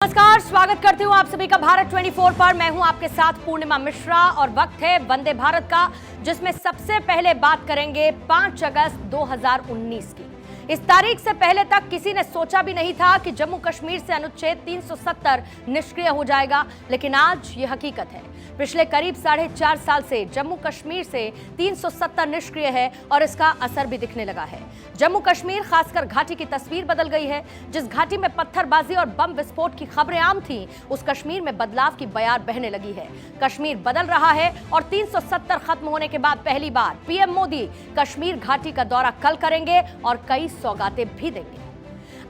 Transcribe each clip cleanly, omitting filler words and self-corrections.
नमस्कार, स्वागत करती हूं आप सभी का भारत 24 पर। मैं हूं आपके साथ पूर्णिमा मिश्रा और वक्त है वंदे भारत का, जिसमें सबसे पहले बात करेंगे 5 अगस्त 2019 की। इस तारीख से पहले तक किसी ने सोचा भी नहीं था कि जम्मू कश्मीर से अनुच्छेद 370 निष्क्रिय हो जाएगा, लेकिन आज ये हकीकत है। पिछले करीब 4.5 साल से जम्मू कश्मीर से 370 निष्क्रिय है और इसका असर भी दिखने लगा है। जम्मू कश्मीर, खासकर घाटी की तस्वीर बदल गई है। जिस घाटी में पत्थरबाजी और बम विस्फोट की खबरें आम थीं, उस कश्मीर में बदलाव की बयार बहने लगी है। कश्मीर बदल रहा है और 370 खत्म होने के बाद पहली बार पीएम मोदी कश्मीर घाटी का दौरा कल करेंगे और कई सौगातें भी देंगे।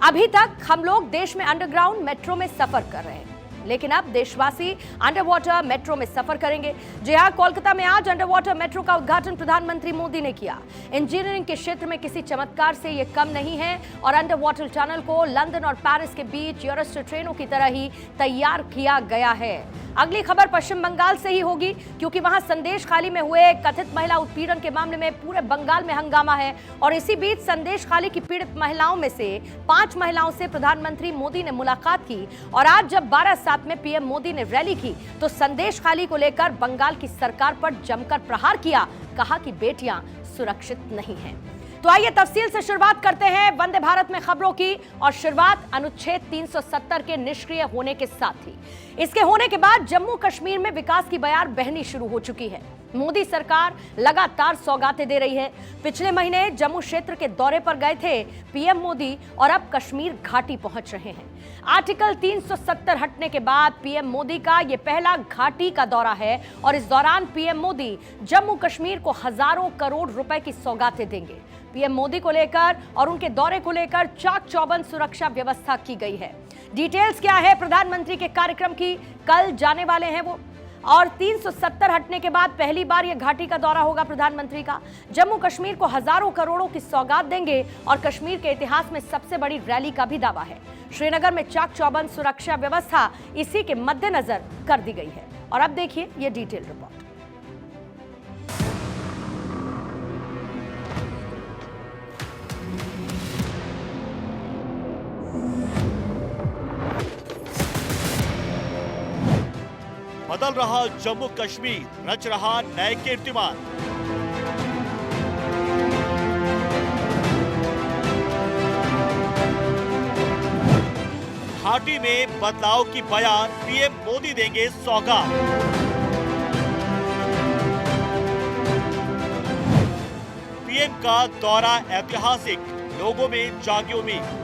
अभी तक हम लोग देश में अंडरग्राउंड मेट्रो में सफर कर रहे हैं, लेकिन अब देशवासी अंडर वाटर मेट्रो में सफर करेंगे। जी हां, कोलकाता में आज अंडर वाटर मेट्रो का उद्घाटन प्रधानमंत्री मोदी ने किया। इंजीनियरिंग के क्षेत्र में किसी चमत्कार से यह कम नहीं है और अंडर वाटर टनल को लंदन और पेरिस के बीच यूरोस्टार ट्रेनों की तरह ही तैयार किया गया है। अगली खबर पश्चिम बंगाल से ही होगी, क्योंकि वहां संदेश खाली में हुए कथित महिला उत्पीड़न के मामले में पूरे बंगाल में हंगामा है। और इसी बीच संदेश खाली की पीड़ित महिलाओं में से 5 महिलाओं से प्रधानमंत्री मोदी ने मुलाकात की और आज जब 12/7 में पीएम मोदी ने रैली की तो संदेश खाली को लेकर बंगाल की सरकार पर जमकर प्रहार किया। कहा कि बेटियां सुरक्षित नहीं हैं। तो आइए तफसील से शुरुआत करते हैं वंदे भारत में खबरों की, और शुरुआत अनुच्छेद 370 के निष्क्रिय होने के साथ ही। इसके होने के बाद जम्मू कश्मीर में विकास की बयार बहनी शुरू हो चुकी है। मोदी सरकार लगातार सौगातें दे रही है। पिछले महीने जम्मू क्षेत्र के दौरे पर गए थे पीएम मोदी और अब कश्मीर घाटी पहुंच रहे हैं। आर्टिकल 370 हटने के बाद पीएम मोदी का यह पहला घाटी का दौरा है और इस दौरान पीएम मोदी जम्मू कश्मीर को हजारों करोड़ रुपए की सौगातें देंगे। पीएम मोदी को लेकर और उनके दौरे को लेकर चाक चौबंद सुरक्षा व्यवस्था की गई है। डिटेल्स क्या है प्रधानमंत्री के कार्यक्रम की, कल जाने वाले हैं वो, और 370 हटने के बाद पहली बार यह घाटी का दौरा होगा प्रधानमंत्री का। जम्मू कश्मीर को हजारों करोड़ों की सौगात देंगे और कश्मीर के इतिहास में सबसे बड़ी रैली का भी दावा है। श्रीनगर में चाक चौबंद सुरक्षा व्यवस्था इसी के मद्देनजर कर दी गई है। और अब देखिए यह डिटेल रिपोर्ट। बदल रहा जम्मू कश्मीर, रच रहा नए कीर्तिमान। घाटी में बदलाव की बयान, पीएम मोदी देंगे सौगात। पीएम का दौरा ऐतिहासिक, लोगों में जागी उम्मीद।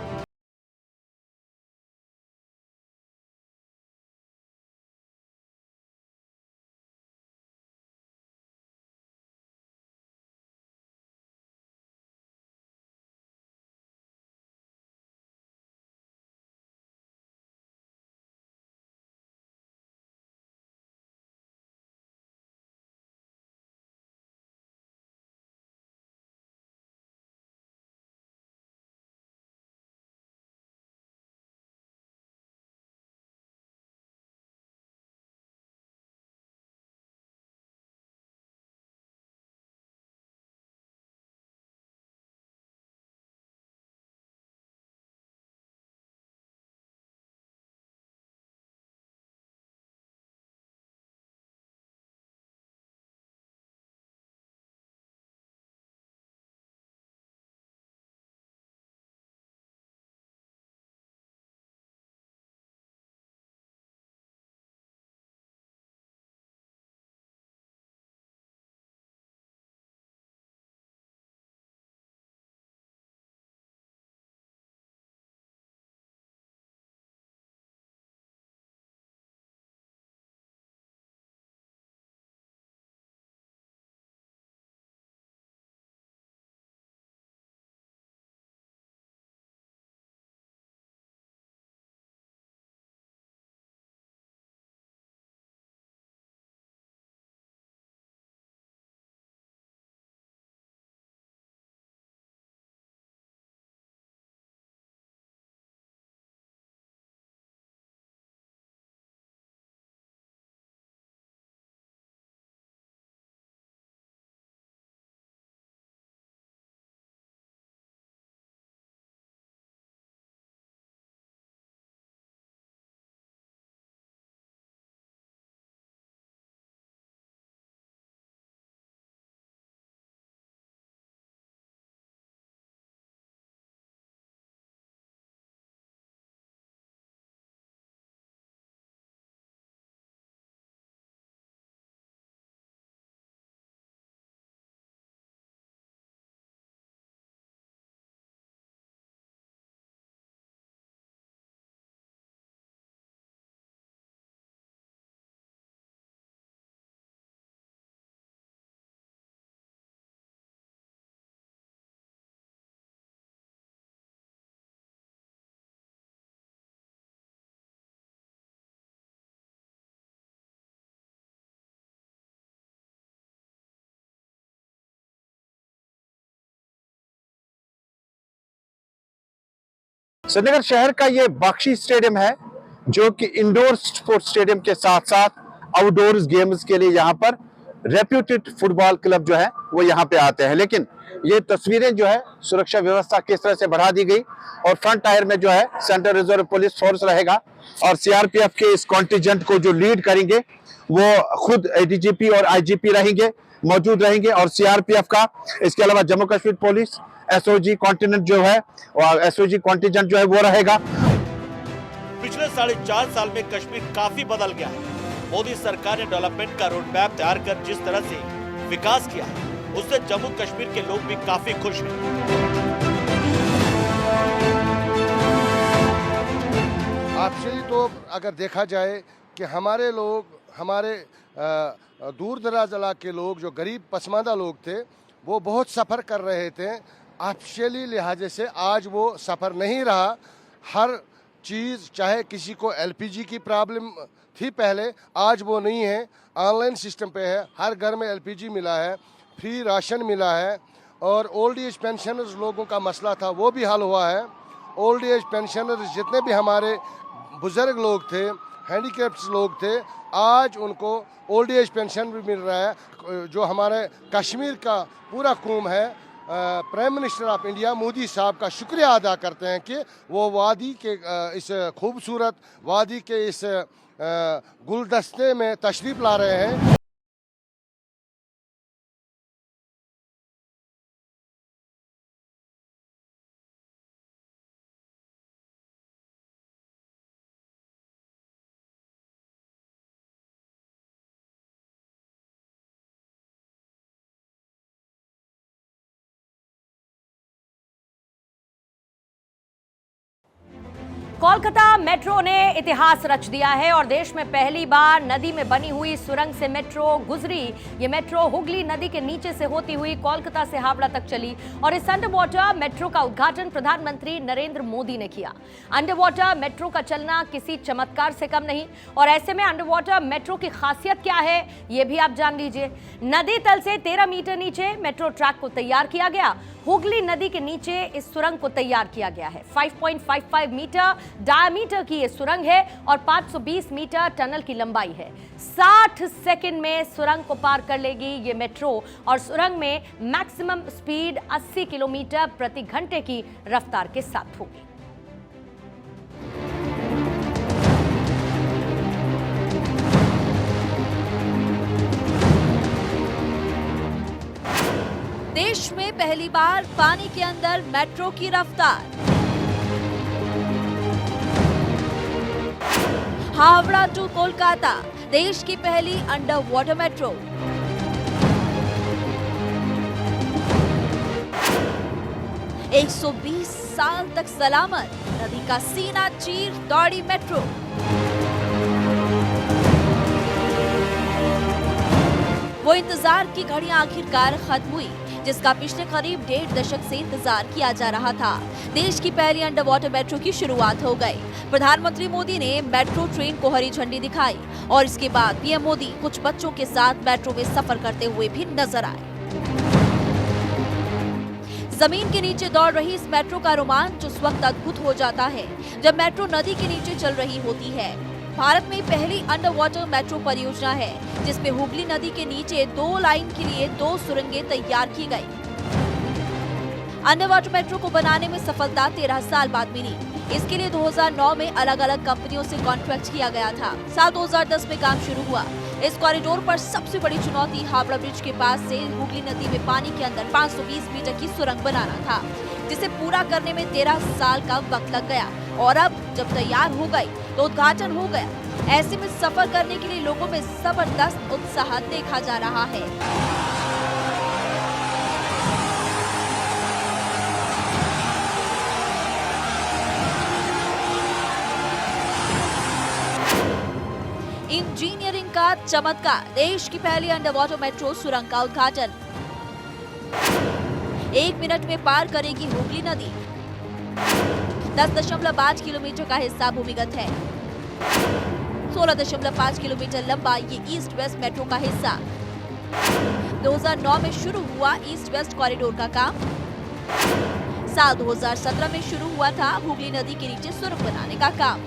श्रीनगर शहर का ये बख्शी स्टेडियम है, जो कि इंडोर स्पोर्ट्स स्टेडियम के साथ साथ आउटडोर गेम्स के लिए यहाँ पर रेप्यूटेड फुटबॉल क्लब जो है वो यहाँ पे आते हैं। लेकिन ये तस्वीरें जो है सुरक्षा व्यवस्था किस तरह से बढ़ा दी गई, और फ्रंट टायर में जो है सेंट्रल रिजर्व पुलिस फोर्स रहेगा, और सीआरपीएफ के इस कॉन्टिजेंट को जो लीड करेंगे वो खुद एडीजीपी और आईजीपी रहेंगे, मौजूद रहेंगे, और सीआरपीएफ का, इसके अलावा Jammu Kashmir police SOG continent जो है और एसओजी कॉन्टिजेंट जो है वो रहेगा। पिछले 4.5 साल में कश्मीर काफी बदल गया है। मोदी सरकार ने डेवलपमेंट का रोड मैप तैयार कर जिस तरह से विकास किया है, उससे जम्मू कश्मीर के लोग भी काफी खुश हैं। एक्चुअली तो अगर देखा जाए कि हमारे लोग, हमारे दूर दराज इलाके के लोग, जो गरीब पसमानदा लोग थे, वो बहुत सफ़र कर रहे थे। एक्चुअली लिहाजे से आज वो सफ़र नहीं रहा। हर चीज़, चाहे किसी को एलपीजी की प्रॉब्लम थी पहले, आज वो नहीं है, ऑनलाइन सिस्टम पे है। हर घर में एलपीजी मिला है, फ्री राशन मिला है, और ओल्ड एज पेंशनर्स लोगों का मसला था वो भी हल हुआ है। ओल्ड एज पेंशनर्स जितने भी हमारे बुज़ुर्ग लोग थे, हैंडीकैप्स लोग थे, आज उनको ओल्ड एज पेंशन भी मिल रहा है। जो हमारे कश्मीर का पूरा कौम है, prime minister of India Modi साहब का शुक्रिया अदा करते हैं कि वो वादी के इस खूबसूरत वादी के इस गुलदस्ते में तशरीफ़ ला रहे हैं। कोलकाता मेट्रो ने इतिहास रच दिया है और देश में पहली बार नदी में बनी हुई सुरंग से मेट्रो गुजरी। ये मेट्रो हुगली नदी के नीचे से होती हुई कोलकाता से हावड़ा तक चली, और इस अंडर वाटर मेट्रो का उद्घाटन प्रधानमंत्री नरेंद्र मोदी ने किया। अंडर वाटर मेट्रो का चलना किसी चमत्कार से कम नहीं, और ऐसे में अंडर वाटर मेट्रो की खासियत क्या है ये भी आप जान लीजिए। नदी तल से 13 मीटर नीचे मेट्रो ट्रैक को तैयार किया गया। हुगली नदी के नीचे इस सुरंग को तैयार किया गया है। 5.55 मीटर डायमीटर की ये सुरंग है और 520 मीटर टनल की लंबाई है। 60 सेकंड में सुरंग को पार कर लेगी ये मेट्रो, और सुरंग में मैक्सिमम स्पीड 80 किलोमीटर प्रति घंटे की रफ्तार के साथ होगी। देश में पहली बार पानी के अंदर मेट्रो की रफ्तार। हावड़ा टू कोलकाता, देश की पहली अंडर वाटर मेट्रो। एक 120 साल तक सलामत, नदी का सीना चीर दौड़ी मेट्रो। वो इंतजार की घड़ियां आखिरकार खत्म हुई, जिसका पिछले करीब 1.5 दशक से इंतजार किया जा रहा था। देश की पहली अंडर वाटर मेट्रो की शुरुआत हो गई। प्रधानमंत्री मोदी ने मेट्रो ट्रेन को हरी झंडी दिखाई, और इसके बाद पीएम मोदी कुछ बच्चों के साथ मेट्रो में सफर करते हुए भी नजर आए। जमीन के नीचे दौड़ रही इस मेट्रो का रोमांच उस वक्त अद्भुत हो जाता है जब मेट्रो नदी के नीचे चल रही होती है। भारत में पहली अंडर वाटर मेट्रो परियोजना है, जिसमें हुगली नदी के नीचे 2 लाइन के लिए 2 सुरंगें तैयार की गई। अंडर वाटर मेट्रो को बनाने में सफलता 13 साल बाद मिली। इसके लिए 2009 में अलग अलग कंपनियों से कॉन्ट्रैक्ट किया गया था। साल 2010 में काम शुरू हुआ। इस कॉरिडोर पर सबसे बड़ी चुनौती हावड़ा ब्रिज के पास से हुगली नदी में पानी के अंदर 520 मीटर की सुरंग बनाना था, जिसे पूरा करने में 13 साल का वक्त लग गया। और अब जब तैयार हो गई तो उद्घाटन हो गया। ऐसे में सफर करने के लिए लोगों में जबरदस्त उत्साह देखा जा रहा है। इंजीनियरिंग का चमत्कार, देश की पहली अंडर वाटर मेट्रो सुरंग का उद्घाटन। 1 मिनट में पार करेगी हुगली नदी। 10.5 किलोमीटर का हिस्सा भूमिगत है। 16.5 किलोमीटर लंबा ये ईस्ट वेस्ट मेट्रो का हिस्सा। 2009 में शुरू हुआ ईस्ट वेस्ट कॉरिडोर का काम। साल 2017 में शुरू हुआ था हुगली नदी के नीचे सुरंग बनाने का काम।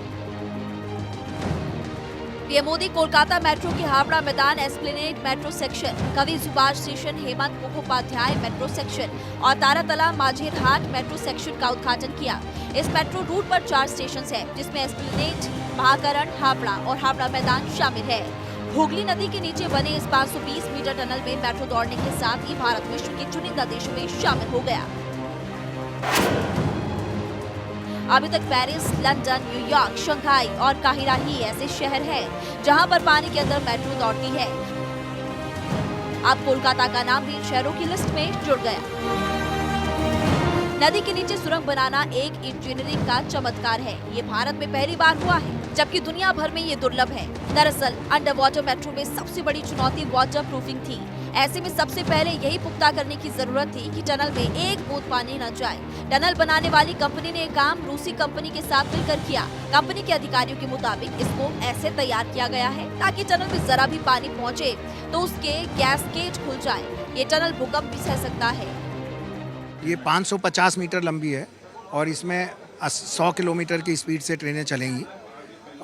पीएम मोदी कोलकाता मेट्रो के हावड़ा मैदान एस्प्लेनेड मेट्रो सेक्शन, कवि Subhash station, Hemant Mukhopadhyay metro section और तारातला माझेर हाट मेट्रो सेक्शन का उद्घाटन किया। इस मेट्रो रूट पर 4 स्टेशन है, जिसमें एस्प्लेनेड, महाकरण, हावड़ा और हावड़ा मैदान शामिल है। हुगली नदी के नीचे बने इस 520 मीटर टनल में मेट्रो दौड़ने के साथ ही भारत विश्व के चुनिंदा देशों में शामिल हो गया। अभी तक पेरिस, लंदन, न्यूयॉर्क, शंघाई और काहिरा ही ऐसे शहर हैं जहां पर पानी के अंदर मेट्रो दौड़ती है। अब कोलकाता का नाम भी शहरों की लिस्ट में जुड़ गया। नदी के नीचे सुरंग बनाना एक इंजीनियरिंग का चमत्कार है। ये भारत में पहली बार हुआ है, जबकि दुनिया भर में ये दुर्लभ है। दरअसल अंडर वाटर मेट्रो में सबसे बड़ी चुनौती वाटर प्रूफिंग थी। ऐसे में सबसे पहले यही पुख्ता करने की जरूरत थी कि टनल में एक बूंद पानी न जाए। टनल बनाने वाली कंपनी ने काम रूसी कंपनी के साथ मिलकर किया। कंपनी के अधिकारियों के मुताबिक इसको ऐसे तैयार किया गया है ताकि टनल में जरा भी पानी पहुंचे तो उसके गैसकेज खुल जाए। ये टनल भूकंप भी सह सकता है। ये 550 मीटर लंबी है और इसमें 100 किलोमीटर की स्पीड से ट्रेनें चलेंगी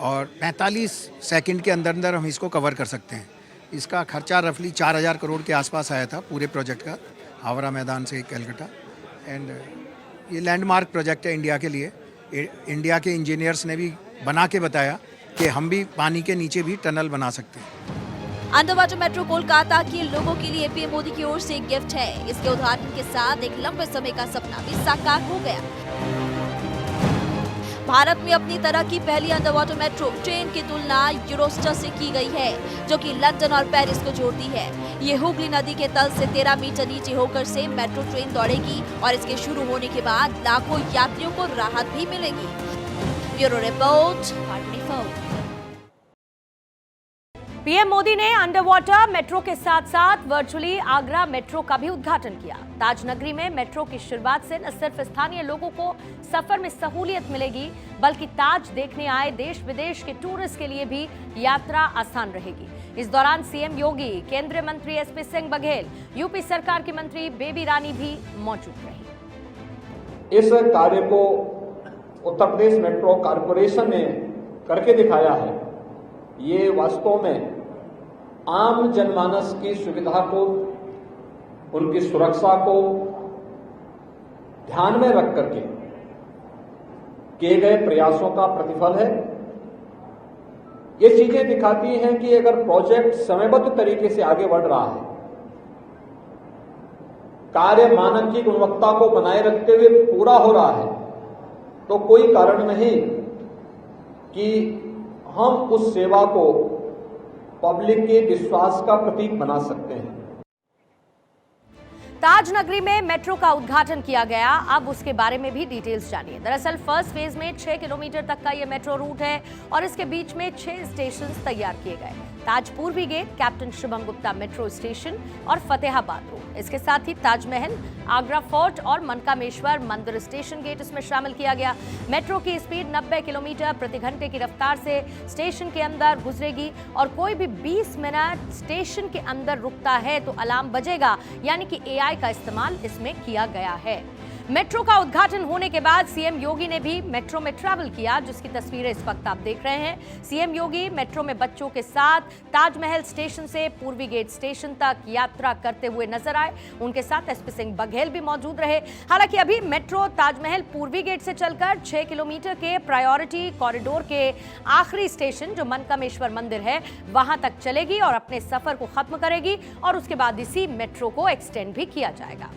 और 45 सेकंड के अंदर अंदर हम इसको कवर कर सकते हैं। इसका खर्चा रफली 4000 करोड़ के आसपास आया था पूरे प्रोजेक्ट का, हावड़ा मैदान से कलकत्ता। एंड ये लैंडमार्क प्रोजेक्ट है इंडिया के लिए। इंडिया के इंजीनियर्स ने भी बना के बताया कि हम भी पानी के नीचे भी टनल बना सकते हैं। अंडर वाटर मेट्रो कोलकाता के लोगों के लिए पीएम मोदी की ओर से एक गिफ्ट है। इसके उद्घाटन के साथ एक लंबे समय का सपना भी साकार हो गया। भारत में अपनी तरह की पहली अंडर वाटर मेट्रो ट्रेन की तुलना यूरोस्टर से की गई है, जो कि लंदन और पेरिस को जोड़ती है। ये हुगली नदी के तल से 13 मीटर नीचे होकर से मेट्रो ट्रेन दौड़ेगी और इसके शुरू होने के बाद लाखों यात्रियों को राहत भी मिलेगी। Bureau report, Bharat 24। PM Modi ने अंडर वाटर मेट्रो के साथ साथ वर्चुअली आगरा मेट्रो का भी उद्घाटन किया। ताजनगरी में मेट्रो की शुरुआत से न सिर्फ स्थानीय लोगों को सफर में सहूलियत मिलेगी, बल्कि ताज देखने आए देश विदेश के टूरिस्ट के लिए भी यात्रा आसान रहेगी। इस दौरान सीएम योगी, केंद्रीय मंत्री एसपी सिंह बघेल, यूपी सरकार की मंत्री बेबी रानी भी मौजूद रही। इस कार्य को उत्तर प्रदेश मेट्रो कॉरपोरेशन ने करके दिखाया है। ये वास्तव में आम जनमानस की सुविधा को, उनकी सुरक्षा को ध्यान में रख करके किए गए प्रयासों का प्रतिफल है। ये चीजें दिखाती हैं कि अगर प्रोजेक्ट समयबद्ध तरीके से आगे बढ़ रहा है, कार्य मानक की गुणवत्ता को बनाए रखते हुए पूरा हो रहा है, तो कोई कारण नहीं कि हम उस सेवा को पब्लिक के विश्वास का प्रतीक बना सकते हैं। ताजनगरी में मेट्रो का उद्घाटन किया गया। अब उसके बारे में भी डिटेल्स जानिए। दरअसल फर्स्ट फेज में 6 किलोमीटर तक का ये मेट्रो रूट है और इसके बीच में 6 स्टेशन तैयार किए गए। ताज पूर्वी gate, captain Shubham Gupta metro station और फतेहाबाद रोड। इसके साथ ही ताजमहल, आगरा फोर्ट और मनकामेश्वर मंदिर स्टेशन गेट इसमें शामिल किया गया। मेट्रो की स्पीड 90 किलोमीटर प्रति घंटे की रफ्तार से स्टेशन के अंदर गुजरेगी और कोई भी 20 मिनट स्टेशन के अंदर रुकता है तो अलार्म बजेगा, यानी कि एआई का इस्तेमाल इसमें किया गया है। मेट्रो का उद्घाटन होने के बाद सीएम योगी ने भी मेट्रो में ट्रैवल किया, जिसकी तस्वीरें इस वक्त आप देख रहे हैं। सीएम योगी मेट्रो में बच्चों के साथ ताजमहल स्टेशन से पूर्वी गेट स्टेशन तक यात्रा करते हुए नजर आए। उनके साथ एसपी सिंह बघेल भी मौजूद रहे। हालांकि अभी मेट्रो ताजमहल पूर्वी गेट से चलकर 6 किलोमीटर के प्रायोरिटी कॉरिडोर के आखिरी स्टेशन जो मनकामेश्वर मंदिर है वहां तक चलेगी और अपने सफर को खत्म करेगी और उसके बाद इसी मेट्रो को एक्सटेंड भी किया जाएगा।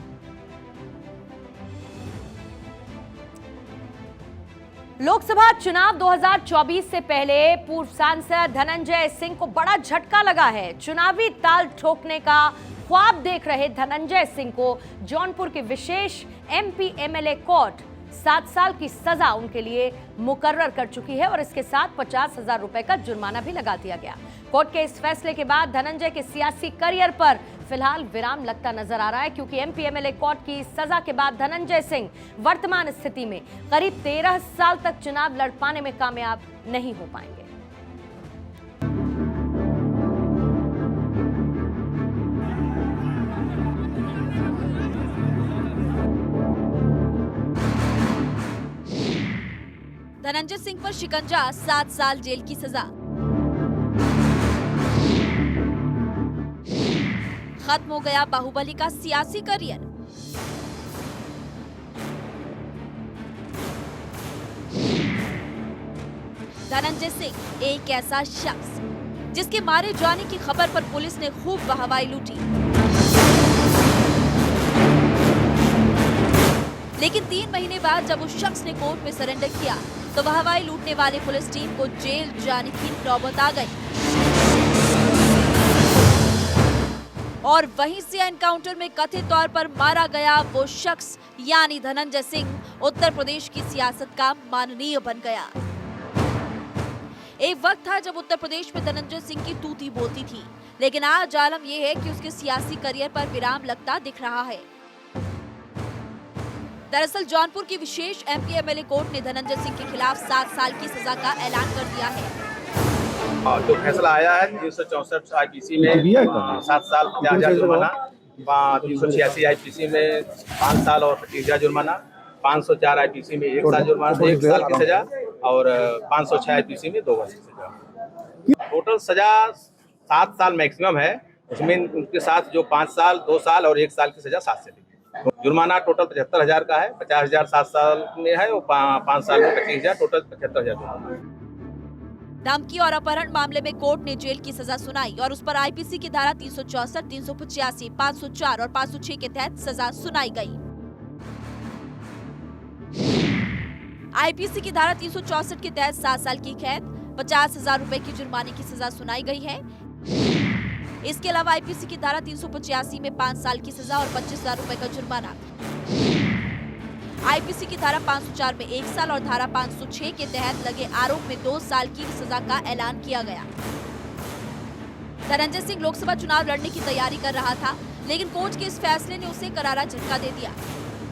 लोकसभा चुनाव 2024 से पहले पूर्व सांसद धनंजय सिंह को बड़ा झटका लगा है। चुनावी ताल ठोकने का ख्वाब देख रहे धनंजय सिंह को जौनपुर की विशेष एमपी एमएलए कोर्ट 7 साल की सजा उनके लिए मुकर्रर कर चुकी है और इसके साथ 50,000 रुपए का जुर्माना भी लगा दिया गया। कोर्ट के इस फैसले के बाद धनंजय के सियासी करियर पर फिलहाल विराम लगता नजर आ रहा है, क्योंकि एमपी एमएलए कोर्ट की सजा के बाद धनंजय सिंह वर्तमान स्थिति में करीब 13 साल तक चुनाव लड़ पाने में कामयाब नहीं हो पाएंगे। धनंजय सिंह पर शिकंजा, 7 साल जेल की सजा। खत्म हो गया बाहुबली का सियासी करियर। धनंजय सिंह एक ऐसा शख्स जिसके मारे जाने की खबर पर पुलिस ने खूब वाहवाही लूटी, लेकिन 3 महीने बाद जब उस शख्स ने कोर्ट में सरेंडर किया तो वाहवाही लूटने वाली पुलिस टीम को जेल जाने की नौबत आ गई। और वहीं से एनकाउंटर में कथित तौर पर मारा गया वो शख्स यानी धनंजय सिंह उत्तर प्रदेश की सियासत का माननीय बन गया। एक वक्त था जब उत्तर प्रदेश में धनंजय सिंह की तूती बोलती थी, लेकिन आज आलम यह है कि उसके सियासी करियर पर विराम लगता दिख रहा है। दरअसल जौनपुर की विशेष एमपी एमएलए कोर्ट ने धनंजय सिंह के खिलाफ 7 साल की सजा का ऐलान कर दिया है। जो फैसला आया है 364 आईपीसी में 7 साल 50,000 जुर्माना, 386 आईपीसी में 5 साल और 25,000 जुर्माना, 504 आईपीसी में 1 साल जुर्माना 1 साल की सजा और 506 आईपीसी में 2 वर्ष की सजा। टोटल सजा 7 साल मैक्सिमम है, उसमें उनके साथ जो 5 साल 2 साल और 1 साल की सजा 7 से लेगी। जुर्माना टोटल 75,000 का है, 50,000 7 साल में है और 5 साल में 25,000, टोटल 75,000 जुर्माना। धमकी और अपहरण मामले में कोर्ट ने जेल की सजा सुनाई और उस पर आईपीसी की धारा 364, 385, 504 और 506 के तहत सजा सुनाई गई। आईपीसी की धारा 364 के तहत 7 साल की कैद, 50,000 रुपए की जुर्माने की सजा सुनाई गई है। इसके अलावा आईपीसी की धारा 385 में 5 साल की सजा और 25,000 रुपए का जुर्माना, आईपीसी की धारा 504 में 1 साल और धारा 506 के तहत लगे आरोप में 2 साल की सजा का ऐलान किया गया। धनंजय सिंह लोकसभा चुनाव लड़ने की तैयारी कर रहा था, लेकिन कोर्ट के इस फैसले ने उसे करारा झटका दे दिया।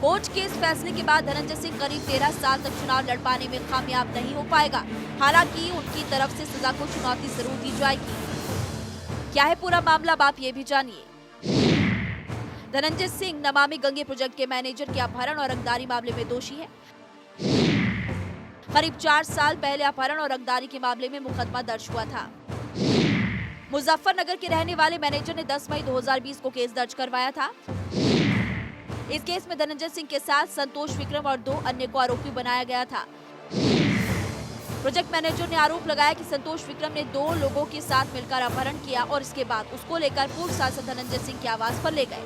कोर्ट के इस फैसले के बाद धनंजय सिंह करीब 13 साल तक चुनाव लड़ पाने में कामयाब नहीं हो पाएगा। हालांकि उनकी तरफ से सजा को चुनौती जरूर दी जाएगी। क्या है पूरा मामला, आप ये भी जानिए। धनंजय सिंह नमामि गंगे प्रोजेक्ट के मैनेजर के अपहरण और रंगदारी मामले में दोषी है। करीब 4 साल पहले अपहरण और रंगदारी के मामले में मुकदमा दर्ज हुआ था। मुजफ्फरनगर के रहने वाले मैनेजर ने 10 मई 2020 को केस दर्ज करवाया था। इस केस में धनंजय सिंह के साथ संतोष विक्रम और 2 अन्य को आरोपी बनाया गया था। प्रोजेक्ट मैनेजर ने आरोप लगाया कि संतोष विक्रम ने 2 लोगों के साथ मिलकर अपहरण किया और इसके बाद उसको लेकर पूर्व सांसद धनंजय सिंह के आवास पर ले गए।